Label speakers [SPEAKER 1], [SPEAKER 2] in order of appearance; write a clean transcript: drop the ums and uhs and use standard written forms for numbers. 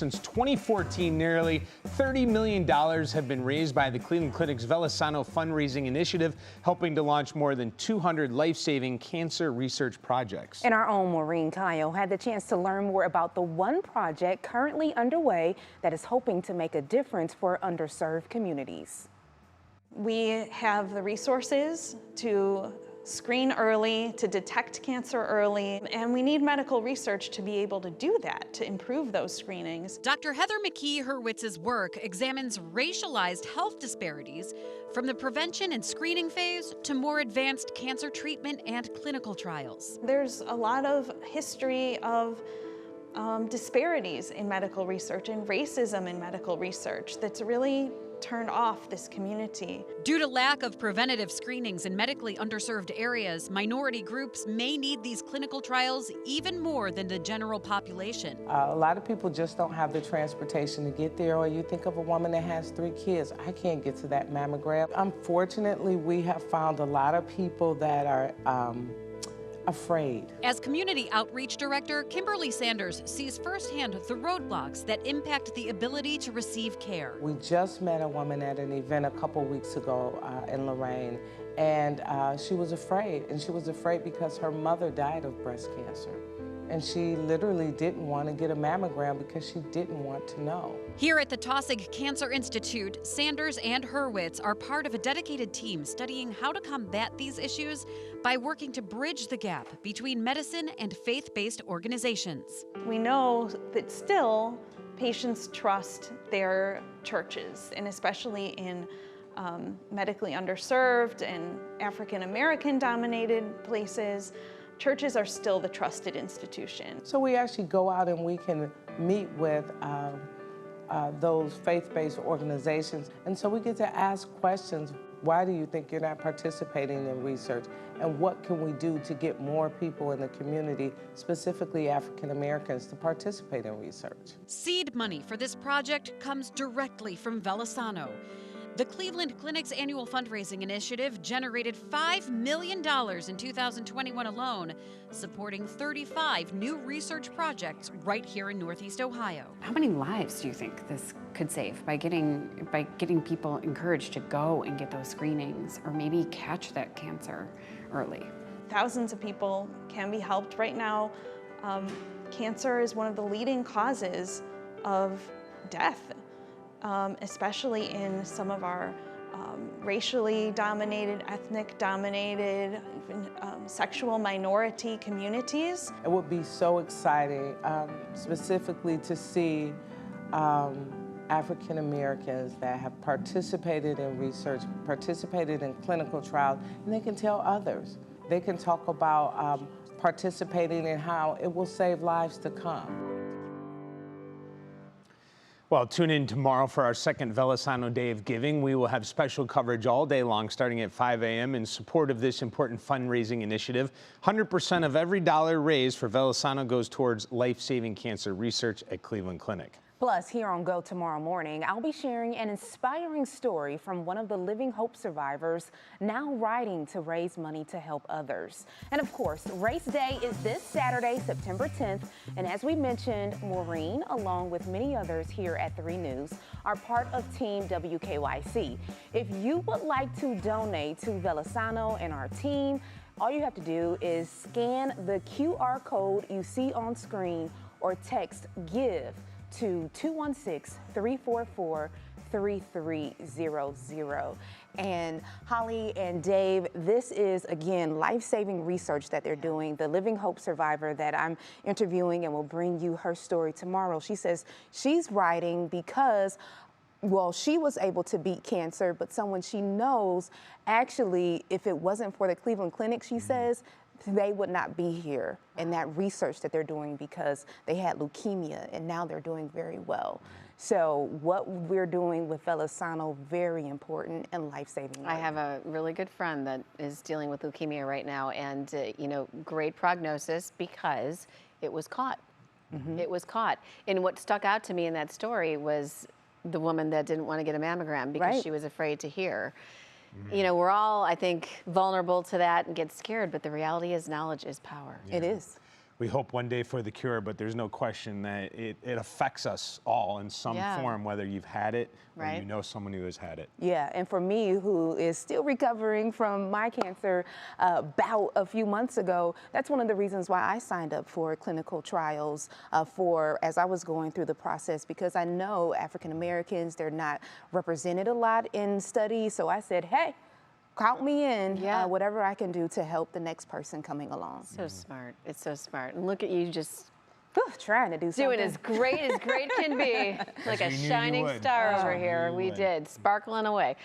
[SPEAKER 1] Since 2014, nearly $30 million have been raised by the Cleveland Clinic's VeloSano fundraising initiative, helping to launch more than 200 life-saving cancer research projects.
[SPEAKER 2] And our own Maureen Kyle had the chance to learn more about the one project currently underway that is hoping to make a difference for underserved communities.
[SPEAKER 3] We have the resources to screen early, to detect cancer early, and we need medical research to be able to do that, to improve those screenings.
[SPEAKER 4] Dr. Heather McKee Hurwitz's work examines racialized health disparities from the prevention and screening phase to more advanced cancer treatment and clinical trials.
[SPEAKER 3] There's a lot of history of disparities in medical research and racism in medical research that's really turned off this community.
[SPEAKER 4] Due to lack of preventative screenings in medically underserved areas, minority groups may need these clinical trials even more than the general population.
[SPEAKER 5] A lot of people just don't have the transportation to get there, or you think of a woman that has 3 kids, I can't get to that mammogram. Unfortunately, we have found a lot of people that are afraid.
[SPEAKER 4] As Community Outreach Director, Kimberly Sanders sees firsthand the roadblocks that impact the ability to receive care.
[SPEAKER 5] We just met a woman at an event a couple weeks ago in Lorraine, and she was afraid. And she was afraid because her mother died of breast cancer. And she literally didn't want to get a mammogram because she didn't want to know.
[SPEAKER 4] Here at the Taussig Cancer Institute, Sanders and Hurwitz are part of a dedicated team studying how to combat these issues by working to bridge the gap between medicine and faith-based organizations.
[SPEAKER 3] We know that still patients trust their churches, and especially in medically underserved and African American dominated places, churches are still the trusted institution.
[SPEAKER 5] So we actually go out and we can meet with those faith-based organizations. And so we get to ask questions. Why do you think you're not participating in research? And what can we do to get more people in the community, specifically African Americans, to participate in research?
[SPEAKER 4] Seed money for this project comes directly from VeloSano. The Cleveland Clinic's annual fundraising initiative generated $5 million in 2021 alone, supporting 35 new research projects right here in Northeast Ohio.
[SPEAKER 6] How many lives do you think this could save by getting people encouraged to go and get those screenings, or maybe catch that cancer early?
[SPEAKER 3] Thousands of people can be helped right now. Cancer is one of the leading causes of death, especially in some of our racially dominated, ethnic dominated, even sexual minority communities.
[SPEAKER 5] It would be so exciting, specifically to see African Americans that have participated in research, participated in clinical trials, and they can tell others. They can talk about participating and how it will save lives to come.
[SPEAKER 1] Well, tune in tomorrow for our second VeloSano Day of Giving. We will have special coverage all day long, starting at 5 a.m. in support of this important fundraising initiative. 100% of every dollar raised for VeloSano goes towards life-saving cancer research at Cleveland Clinic.
[SPEAKER 2] Plus, here on Go tomorrow morning, I'll be sharing an inspiring story from one of the Living Hope survivors now writing to raise money to help others. And of course, Race Day is this Saturday, September 10th. And as we mentioned, Maureen, along with many others here at 3 News, are part of Team WKYC. If you would like to donate to VeloSano and our team, all you have to do is scan the QR code you see on screen or text GIVE to 216-344-3300. And Holly and Dave, this is, again, life-saving research that they're doing. The Living Hope survivor that I'm interviewing and will bring you her story tomorrow. She says she's writing because, well, she was able to beat cancer, but someone she knows, actually, if it wasn't for the Cleveland Clinic, she says, they would not be here in that research that they're doing because they had leukemia and now they're doing very well. So what we're doing with VeloSano, very important and life-saving.
[SPEAKER 7] I have a really good friend that is dealing with leukemia right now, and you know, great prognosis because it was caught. It was caught. And what stuck out to me in that story was the woman that didn't want to get a mammogram because she was afraid to hear. You know, we're all, I think, vulnerable to that and get scared, but the reality is knowledge is power.
[SPEAKER 2] It is.
[SPEAKER 1] we hope one day for the cure, but there's no question that it affects us all in some form, whether you've had it or you know someone who has had it.
[SPEAKER 2] Yeah, and for me, who is still recovering from my cancer bout a few months ago, that's one of the reasons why I signed up for clinical trials as I was going through the process, because I know African Americans, they're not represented a lot in studies. So I said, hey, count me in, whatever I can do to help the next person coming along.
[SPEAKER 7] So smart. It's so smart. And look at you just
[SPEAKER 2] trying to do something.
[SPEAKER 7] doing as great can be. Like a shining star over here. We did, sparkling away.